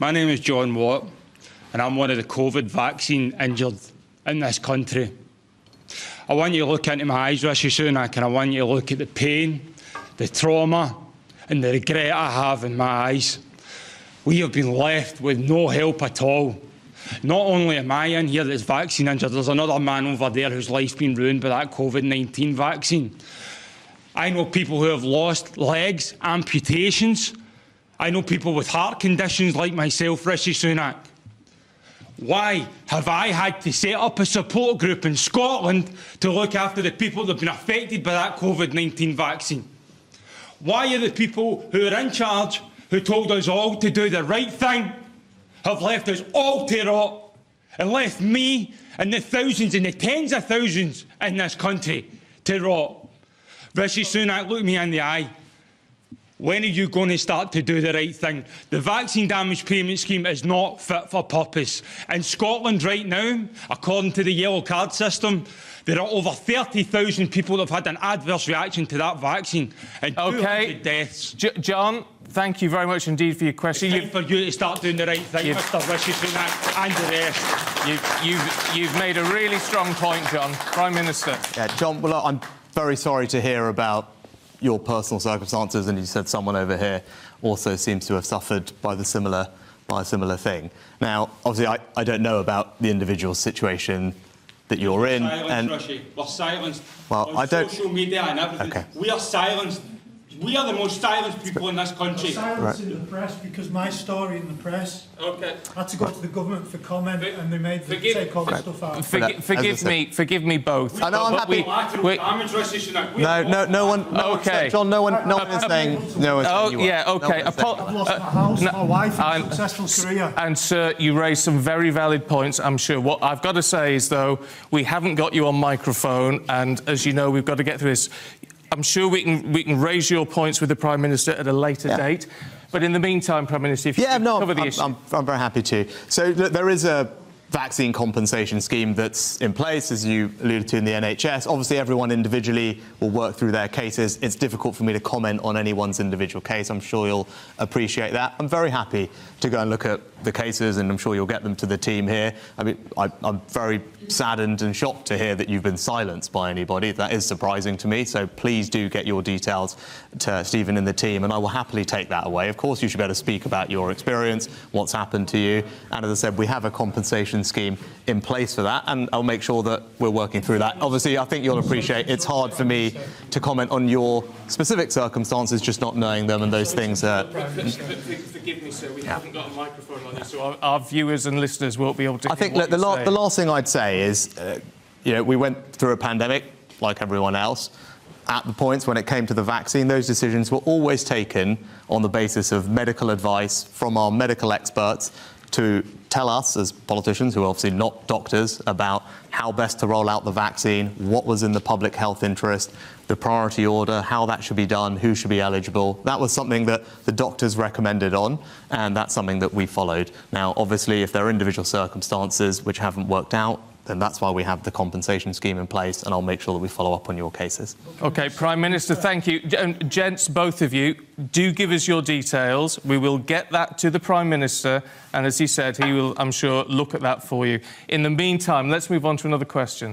My name is John Watt, and I'm one of the COVID vaccine injured in this country. I want you to look into my eyes, Rishi Sunak, and I want you to look at the pain, the trauma, and the regret I have in my eyes. We have been left with no help at all. Not only am I in here that's vaccine injured, there's another man over there whose life's been ruined by that COVID-19 vaccine. I know people who have lost legs, amputations. I know people with heart conditions like myself, Rishi Sunak. Why have I had to set up a support group in Scotland to look after the people that have been affected by that COVID-19 vaccine? Why are the people who are in charge, who told us all to do the right thing, have left us all to rot and left me and the thousands and the tens of thousands in this country to rot? Rishi Sunak, look me in the eye. When are you going to start to do the right thing? The vaccine damage payment scheme is not fit for purpose. In Scotland right now, according to the yellow card system, there are over 30,000 people that have had an adverse reaction to that vaccine and 200 deaths. John, thank you very much indeed for your question. It's time for you to start doing the right thing, Mr Rishi Sunak and the rest. You've made a really strong point, John. Prime Minister. Yeah, John, well, I'm very sorry to hear about your personal circumstances, and you said someone over here also seems to have suffered by a similar thing. Now, obviously, I don't know about the individual situation that you're in. We're silenced. Well, on social media and everything. Okay. We are silenced. We are the most silenced people in this country. Silence in the press because my story in the press had to go to the government for comment, and they made them take all the stuff out. Forgive me both. I know, I'm happy. No one. Okay, John. No one is saying. No one's saying you are. Yeah. Okay. I've lost my house, my wife, and a successful career. And sir, you raised some very valid points, I'm sure. What I've got to say is, though, we haven't got you on microphone, and as you know, we've got to get through this. I'm sure we can raise your points with the Prime Minister at a later date. But in the meantime, Prime Minister, if you could cover the issue. I'm very happy to. So look, there is a vaccine compensation scheme that's in place, as you alluded to, in the NHS. Obviously, everyone individually will work through their cases. It's difficult for me to comment on anyone's individual case. I'm sure you'll appreciate that. I'm very happy to go and look at the cases, and I'm sure you'll get them to the team here. I mean, I'm very saddened and shocked to hear that you've been silenced by anybody. That is surprising to me, so please do get your details to Stephen and the team, and I will happily take that away. Of course, you should be able to speak about your experience, what's happened to you, and as I said, we have a compensation scheme in place for that, and I'll make sure that we're working through that. Obviously, I think you'll appreciate it's hard for me to comment on your specific circumstances, just not knowing them, and those things are... Forgive me, sir, we haven't got a microphone on this, so our viewers and listeners won't be able to hear. I think the last thing I'd say is, you know, we went through a pandemic like everyone else. At the points when it came to the vaccine, those decisions were always taken on the basis of medical advice from our medical experts to tell us, as politicians who are obviously not doctors, about how best to roll out the vaccine, what was in the public health interest, the priority order, how that should be done, who should be eligible. That was something that the doctors recommended on, and that's something that we followed. Now, obviously, if there are individual circumstances which haven't worked out, then that's why we have the compensation scheme in place, and I'll make sure that we follow up on your cases. OK, Prime Minister, thank you. Gents, both of you, do give us your details. We will get that to the Prime Minister, and as he said, he will, I'm sure, look at that for you. In the meantime, let's move on to another question.